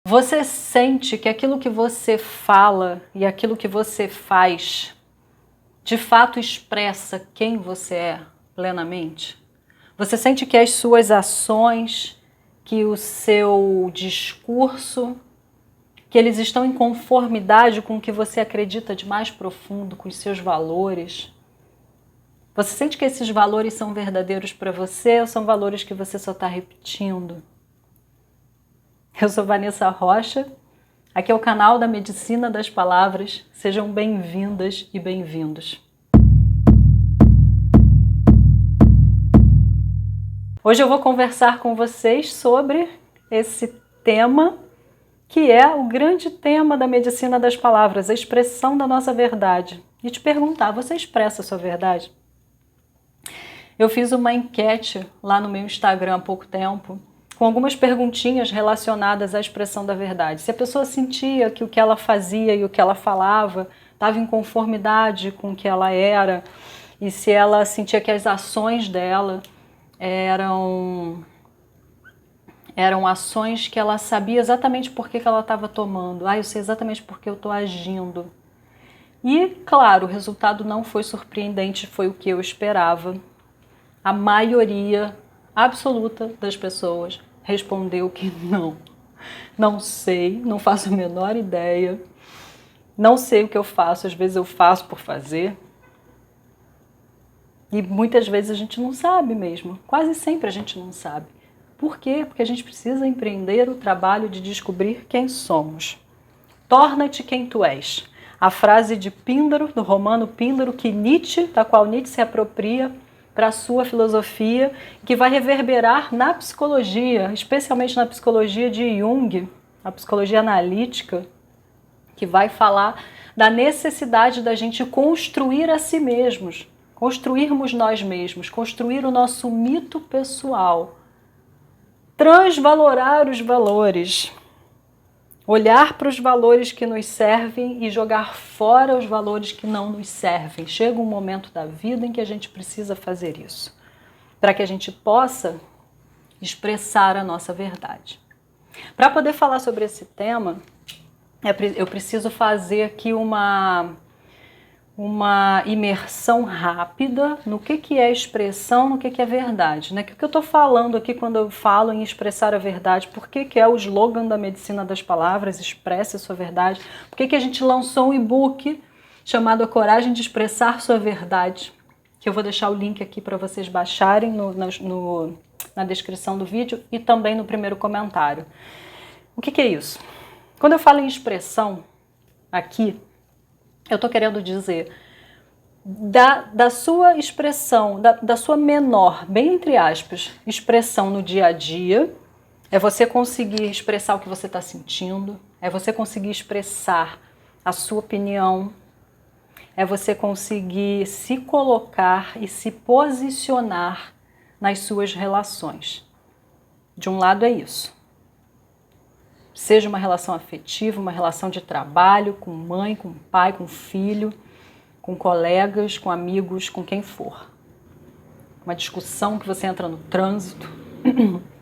Você sente que aquilo que você fala e aquilo que você faz de fato expressa quem você é plenamente? Você sente que as suas ações, que o seu discurso, que eles estão em conformidade com o que você acredita de mais profundo, com os seus valores? Você sente que esses valores são verdadeiros para você ou são valores que você só está repetindo? Eu sou Vanessa Rocha, aqui é o canal da Medicina das Palavras. Sejam bem-vindas e bem-vindos. Hoje eu vou conversar com vocês sobre esse tema que é o grande tema da Medicina das Palavras, a expressão da nossa verdade. E te perguntar, você expressa a sua verdade? Eu fiz uma enquete lá no meu Instagram há pouco tempo, com algumas perguntinhas relacionadas à expressão da verdade. Se a pessoa sentia que o que ela fazia e o que ela falava estava em conformidade com o que ela era, e se ela sentia que as ações dela eram ações que ela sabia exatamente por que ela estava tomando. Eu sei exatamente por que eu estou agindo. E, claro, o resultado não foi surpreendente, foi o que eu esperava. A maioria absoluta das pessoas respondeu que não. Não sei, não faço a menor ideia. Não sei o que eu faço, às vezes eu faço por fazer. E muitas vezes a gente não sabe mesmo. Quase sempre a gente não sabe. Por quê? Porque a gente precisa empreender o trabalho de descobrir quem somos. Torna-te quem tu és. A frase de Píndaro, do romano Píndaro, da qual Nietzsche se apropria para a sua filosofia, que vai reverberar na psicologia, especialmente na psicologia de Jung, a psicologia analítica, que vai falar da necessidade da gente construir a si mesmos, construirmos nós mesmos, construir o nosso mito pessoal, transvalorar os valores, olhar para os valores que nos servem e jogar fora os valores que não nos servem. Chega um momento da vida em que a gente precisa fazer isso, para que a gente possa expressar a nossa verdade. Para poder falar sobre esse tema, eu preciso fazer aqui uma imersão rápida no que é expressão, no que é verdade. Né? O que eu estou falando aqui quando eu falo em expressar a verdade? Por que é o slogan da Medicina das Palavras, expresse a sua verdade? Por que a gente lançou um e-book chamado A Coragem de Expressar Sua Verdade? Que eu vou deixar o link aqui para vocês baixarem na descrição do vídeo e também no primeiro comentário. O que é isso? Quando eu falo em expressão aqui, eu estou querendo dizer da sua expressão, da sua menor, bem entre aspas, expressão no dia a dia, é você conseguir expressar o que você está sentindo, é você conseguir expressar a sua opinião, é você conseguir se colocar e se posicionar nas suas relações. De um lado é isso. Seja uma relação afetiva, uma relação de trabalho, com mãe, com pai, com filho, com colegas, com amigos, com quem for. Uma discussão que você entra no trânsito,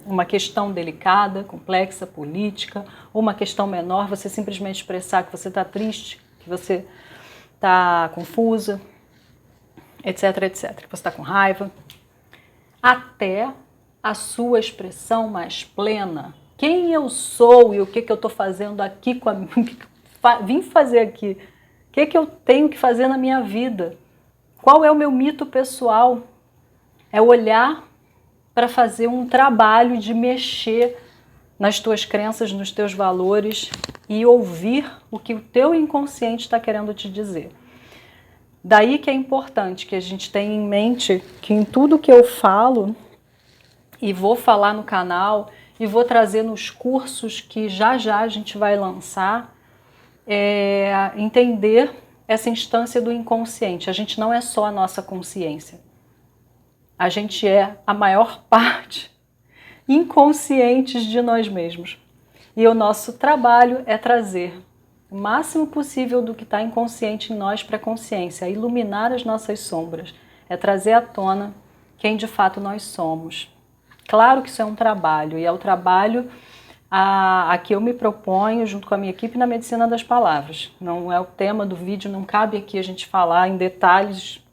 uma questão delicada, complexa, política, ou uma questão menor, você simplesmente expressar que você está triste, que você está confusa, etc, etc. Que você está com raiva. Até a sua expressão mais plena. Quem eu sou e o que eu estou fazendo aqui, vim fazer aqui, o que eu tenho que fazer na minha vida, qual é o meu mito pessoal, é olhar para fazer um trabalho de mexer nas tuas crenças, nos teus valores e ouvir o que o teu inconsciente está querendo te dizer. Daí que é importante que a gente tenha em mente que em tudo que eu falo e vou falar no canal e vou trazer nos cursos que já a gente vai lançar, entender essa instância do inconsciente. A gente não é só a nossa consciência. A gente é a maior parte inconscientes de nós mesmos. E o nosso trabalho é trazer o máximo possível do que está inconsciente em nós para a consciência, é iluminar as nossas sombras, é trazer à tona quem de fato nós somos. Claro que isso é um trabalho, e é o trabalho Aqui eu me proponho, junto com a minha equipe, na medicina das palavras. Não é o tema do vídeo, não cabe aqui a gente falar em detalhes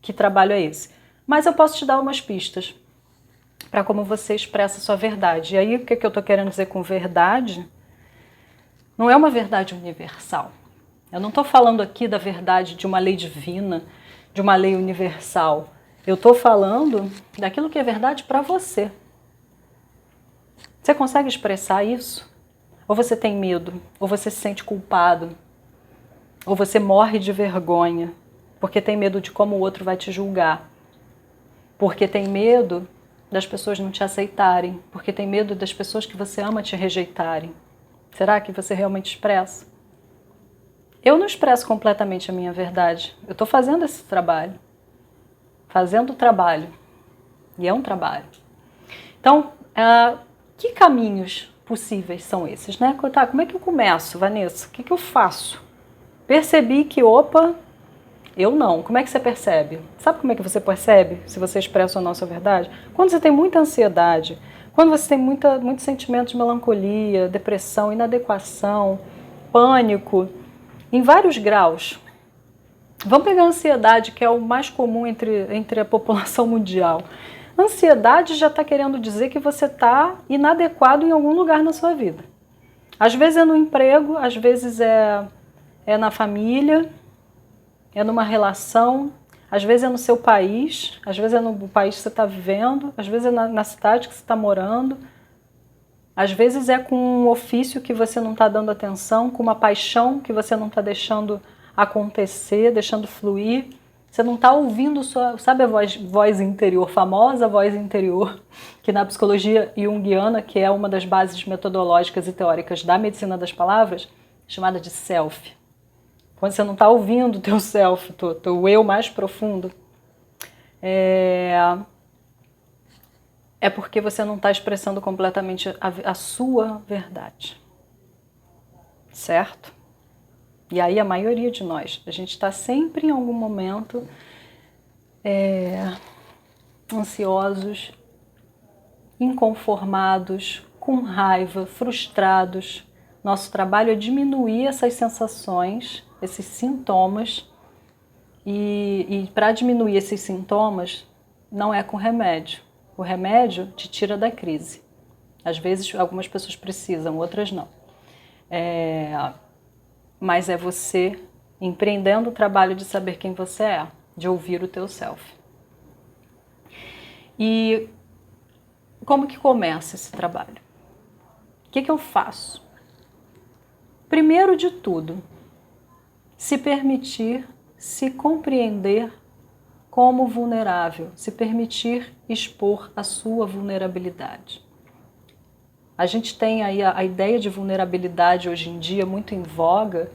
que trabalho é esse. Mas eu posso te dar umas pistas para como você expressa a sua verdade. E aí, o que eu estou querendo dizer com verdade? Não é uma verdade universal. Eu não estou falando aqui da verdade de uma lei divina, de uma lei universal. Eu estou falando daquilo que é verdade para você. Você consegue expressar isso? Ou você tem medo? Ou você se sente culpado? Ou você morre de vergonha? Porque tem medo de como o outro vai te julgar? Porque tem medo das pessoas não te aceitarem? Porque tem medo das pessoas que você ama te rejeitarem? Será que você realmente expressa? Eu não expresso completamente a minha verdade. Eu estou fazendo esse trabalho. Fazendo o trabalho. E é um trabalho. Então, que caminhos possíveis são esses, né? Tá, como é que eu começo, Vanessa? O que eu faço? Percebi que, opa, eu não. Como é que você percebe? Sabe como é que você percebe se você expressa ou não a sua verdade? Quando você tem muita ansiedade, quando você tem muito sentimento de melancolia, depressão, inadequação, pânico, em vários graus. Vamos pegar a ansiedade, que é o mais comum entre a população mundial. A ansiedade já está querendo dizer que você está inadequado em algum lugar na sua vida. Às vezes é no emprego, às vezes é na família, é numa relação, às vezes é no seu país, às vezes é no país que você está vivendo, às vezes é na cidade que você está morando, às vezes é com um ofício que você não está dando atenção, com uma paixão que você não está deixando acontecer, deixando fluir. Você não está ouvindo sabe a voz interior, famosa voz interior, que na psicologia junguiana, que é uma das bases metodológicas e teóricas da medicina das palavras, chamada de self. Quando você não está ouvindo o teu self, teu eu mais profundo, é porque você não está expressando completamente a sua verdade. Certo? E aí a maioria de nós, a gente está sempre em algum momento ansiosos, inconformados, com raiva, frustrados. Nosso trabalho é diminuir essas sensações, esses sintomas. E para diminuir esses sintomas, não é com remédio. O remédio te tira da crise. Às vezes algumas pessoas precisam, outras não. Mas é você empreendendo o trabalho de saber quem você é, de ouvir o teu self. E como que começa esse trabalho? O que eu faço? Primeiro de tudo, se permitir, se compreender como vulnerável, se permitir expor a sua vulnerabilidade. A gente tem aí a ideia de vulnerabilidade hoje em dia muito em voga,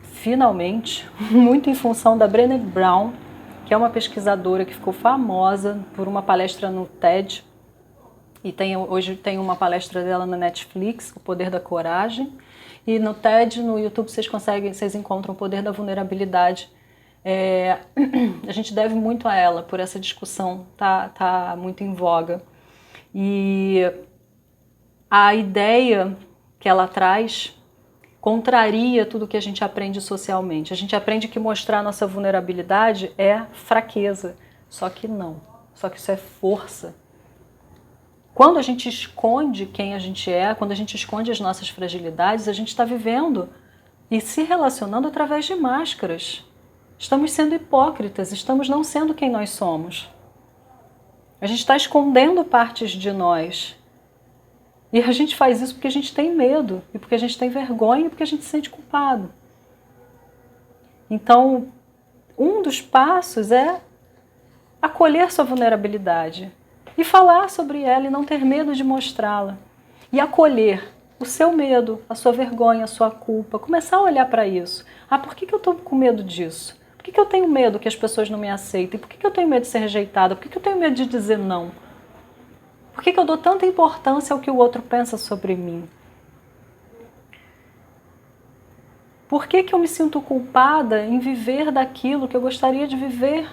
finalmente, muito em função da Brené Brown, que é uma pesquisadora que ficou famosa por uma palestra no TED, e hoje tem uma palestra dela na Netflix, O Poder da Coragem, e no TED, no YouTube, vocês encontram O Poder da Vulnerabilidade. A gente deve muito a ela por essa discussão, tá muito em voga. E a ideia que ela traz contraria tudo que a gente aprende socialmente. A gente aprende que mostrar nossa vulnerabilidade é fraqueza, só que não. Só que isso é força. Quando a gente esconde quem a gente é, quando a gente esconde as nossas fragilidades, a gente está vivendo e se relacionando através de máscaras. Estamos sendo hipócritas, estamos não sendo quem nós somos. A gente está escondendo partes de nós. E a gente faz isso porque a gente tem medo, e porque a gente tem vergonha, e porque a gente se sente culpado. Então, um dos passos é acolher sua vulnerabilidade e falar sobre ela e não ter medo de mostrá-la. E acolher o seu medo, a sua vergonha, a sua culpa. Começar a olhar para isso. Por que eu estou com medo disso? Por que eu tenho medo que as pessoas não me aceitem? Por que eu tenho medo de ser rejeitada? Por que eu tenho medo de dizer não? Por que eu dou tanta importância ao que o outro pensa sobre mim? Por que eu me sinto culpada em viver daquilo que eu gostaria de viver?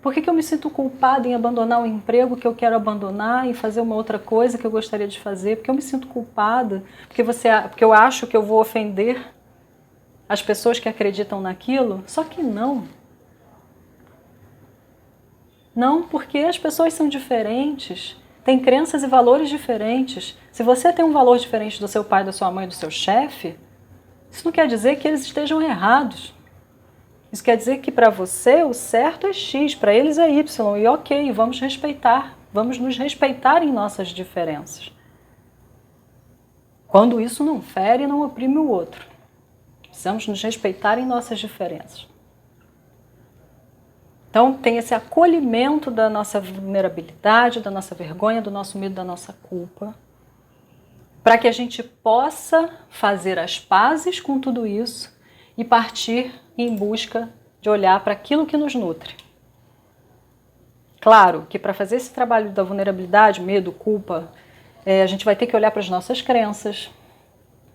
Por que eu me sinto culpada em abandonar o emprego que eu quero abandonar e fazer uma outra coisa que eu gostaria de fazer? Porque eu me sinto culpada? Porque eu acho que eu vou ofender as pessoas que acreditam naquilo? Só que não. Não, porque as pessoas são diferentes, têm crenças e valores diferentes. Se você tem um valor diferente do seu pai, da sua mãe, do seu chefe, isso não quer dizer que eles estejam errados. Isso quer dizer que para você o certo é X, para eles é Y, e ok, vamos respeitar, vamos nos respeitar em nossas diferenças. Quando isso não fere e não oprime o outro. Precisamos nos respeitar em nossas diferenças. Então tem esse acolhimento da nossa vulnerabilidade, da nossa vergonha, do nosso medo, da nossa culpa, para que a gente possa fazer as pazes com tudo isso e partir em busca de olhar para aquilo que nos nutre. Claro que para fazer esse trabalho da vulnerabilidade, medo, culpa, a gente vai ter que olhar para as nossas crenças,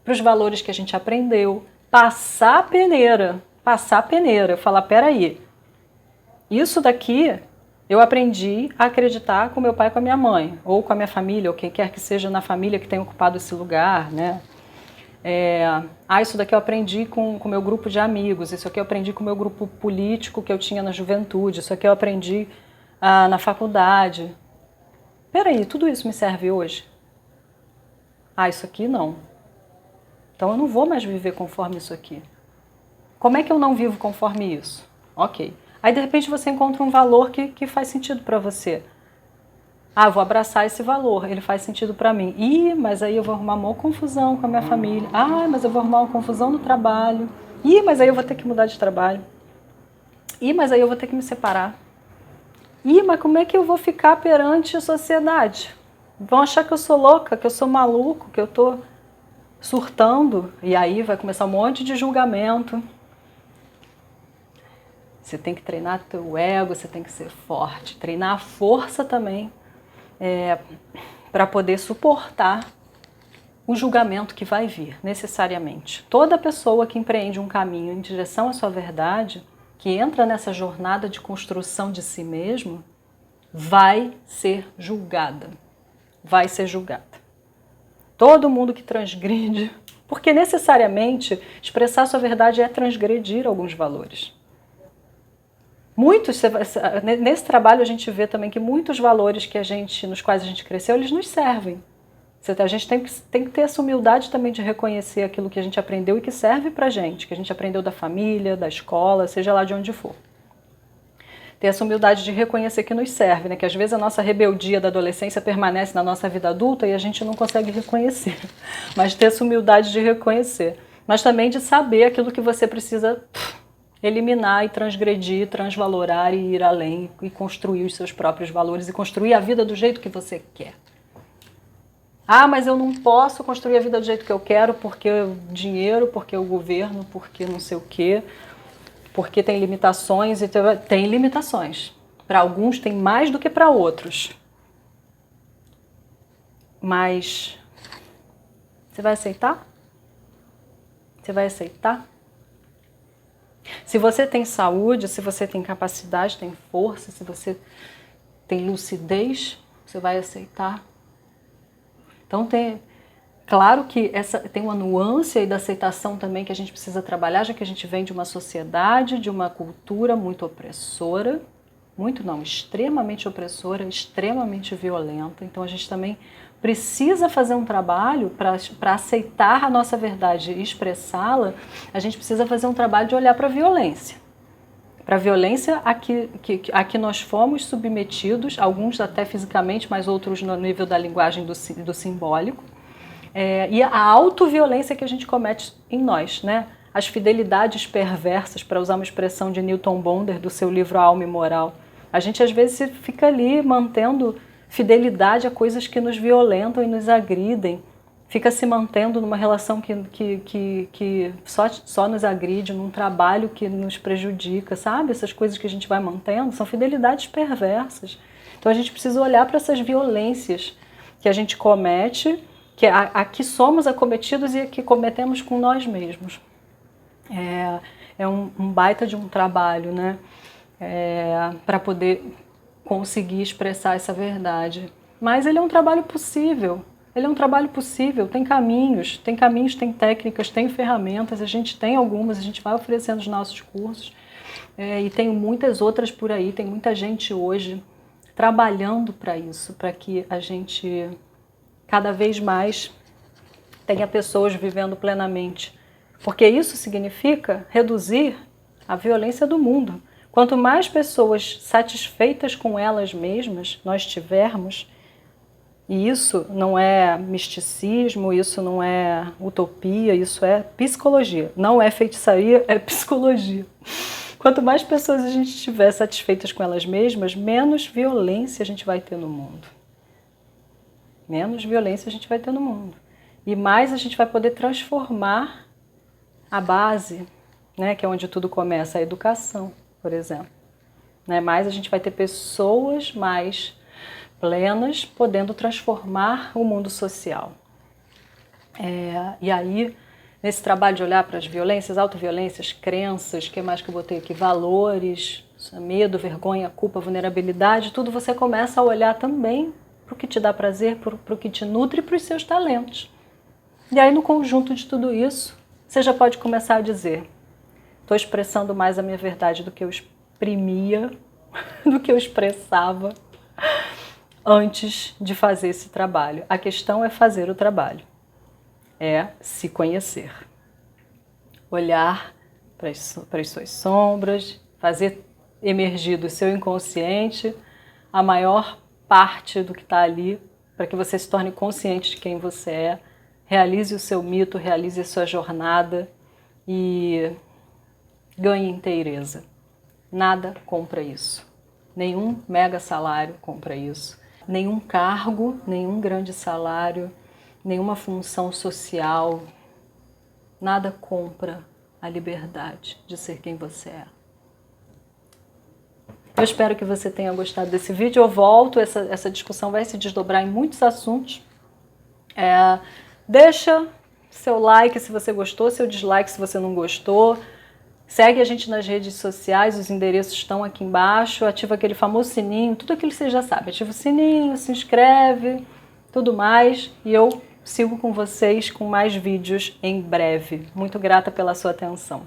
para os valores que a gente aprendeu, passar a peneira, falar, peraí, isso daqui eu aprendi a acreditar com meu pai e com a minha mãe, ou com a minha família, ou quem quer que seja na família que tenha ocupado esse lugar, né? Isso daqui eu aprendi com o meu grupo de amigos, isso aqui eu aprendi com o meu grupo político que eu tinha na juventude, isso aqui eu aprendi na faculdade. Peraí, tudo isso me serve hoje? Isso aqui não. Então eu não vou mais viver conforme isso aqui. Como é que eu não vivo conforme isso? Ok. Aí de repente você encontra um valor que faz sentido para você. Eu vou abraçar esse valor, ele faz sentido para mim. Mas aí eu vou arrumar uma confusão com a minha família. Mas eu vou arrumar uma confusão no trabalho. Mas aí eu vou ter que mudar de trabalho. Mas aí eu vou ter que me separar. Mas como é que eu vou ficar perante a sociedade? Vão achar que eu sou louca, que eu sou maluco, que eu tô surtando. E aí vai começar um monte de julgamento. Você tem que treinar teu ego, você tem que ser forte. Treinar a força também. Para poder suportar o julgamento que vai vir, necessariamente. Toda pessoa que empreende um caminho em direção à sua verdade, que entra nessa jornada de construção de si mesmo, vai ser julgada. Vai ser julgada. Todo mundo que transgride, porque necessariamente expressar sua verdade é transgredir alguns valores. Nesse trabalho a gente vê também que muitos valores nos quais a gente cresceu, eles nos servem. A gente tem que ter essa humildade também de reconhecer aquilo que a gente aprendeu e que serve pra gente, que a gente aprendeu da família, da escola, seja lá de onde for. Ter essa humildade de reconhecer que nos serve, né? Que às vezes a nossa rebeldia da adolescência permanece na nossa vida adulta e a gente não consegue reconhecer. Mas ter essa humildade de reconhecer. Mas também de saber aquilo que você precisa eliminar e transgredir, transvalorar e ir além e construir os seus próprios valores e construir a vida do jeito que você quer. Mas eu não posso construir a vida do jeito que eu quero porque o dinheiro, porque o governo, porque não sei o quê, porque tem limitações e tem limitações. Para alguns tem mais do que para outros. Mas você vai aceitar? Você vai aceitar? Se você tem saúde, se você tem capacidade, tem força, se você tem lucidez, você vai aceitar. Então claro que tem uma nuance aí da aceitação também que a gente precisa trabalhar, já que a gente vem de uma sociedade, de uma cultura muito opressora, extremamente opressora, extremamente violenta. Então a gente também precisa fazer um trabalho para aceitar a nossa verdade e expressá-la. A gente precisa fazer um trabalho de olhar para a violência. Para a violência a que nós fomos submetidos, alguns até fisicamente, mas outros no nível da linguagem do simbólico. E a autoviolência que a gente comete em nós, né? As fidelidades perversas, para usar uma expressão de Newton Bonder, do seu livro A Alma e Moral. A gente às vezes fica ali mantendo fidelidade a coisas que nos violentam e nos agridem, fica se mantendo numa relação que só nos agride, num trabalho que nos prejudica, sabe? Essas coisas que a gente vai mantendo são fidelidades perversas. Então a gente precisa olhar para essas violências que a gente comete, que aqui somos acometidos e que cometemos com nós mesmos. É um baita de um trabalho, né? para poder conseguir expressar essa verdade. Mas ele é um trabalho possível. Ele é um trabalho possível, tem caminhos, tem técnicas, tem ferramentas, a gente tem algumas, a gente vai oferecendo os nossos cursos, e tem muitas outras por aí, tem muita gente hoje trabalhando para isso, para que a gente cada vez mais tenha pessoas vivendo plenamente. Porque isso significa reduzir a violência do mundo. Quanto mais pessoas satisfeitas com elas mesmas nós tivermos, e isso não é misticismo, isso não é utopia, isso é psicologia. Não é feitiçaria, é psicologia. Quanto mais pessoas a gente tiver satisfeitas com elas mesmas, menos violência a gente vai ter no mundo. Menos violência a gente vai ter no mundo. E mais a gente vai poder transformar a base, né, que é onde tudo começa, a educação, por exemplo. Né? Mais a gente vai ter pessoas mais plenas, podendo transformar o mundo social. E aí, nesse trabalho de olhar para as violências, autoviolências, crenças, o que mais que eu botei aqui? Valores, medo, vergonha, culpa, vulnerabilidade, tudo você começa a olhar também para o que te dá prazer, para o que te nutre e para os seus talentos. E aí, no conjunto de tudo isso, você já pode começar a dizer: estou expressando mais a minha verdade do que eu exprimia, do que eu expressava antes de fazer esse trabalho. A questão é fazer o trabalho, é se conhecer, olhar para as suas sombras, fazer emergir do seu inconsciente a maior parte do que está ali, para que você se torne consciente de quem você é, realize o seu mito, realize a sua jornada e ganhe inteireza. Nada compra isso. Nenhum mega salário compra isso. Nenhum cargo, nenhum grande salário, nenhuma função social, nada compra a liberdade de ser quem você é. Eu espero que você tenha gostado desse vídeo. Eu volto, essa discussão vai se desdobrar em muitos assuntos. Deixa seu like se você gostou, seu dislike se você não gostou. Segue a gente nas redes sociais, os endereços estão aqui embaixo, ativa aquele famoso sininho, tudo aquilo que você já sabe. Ativa o sininho, se inscreve, tudo mais. E eu sigo com vocês com mais vídeos em breve. Muito grata pela sua atenção.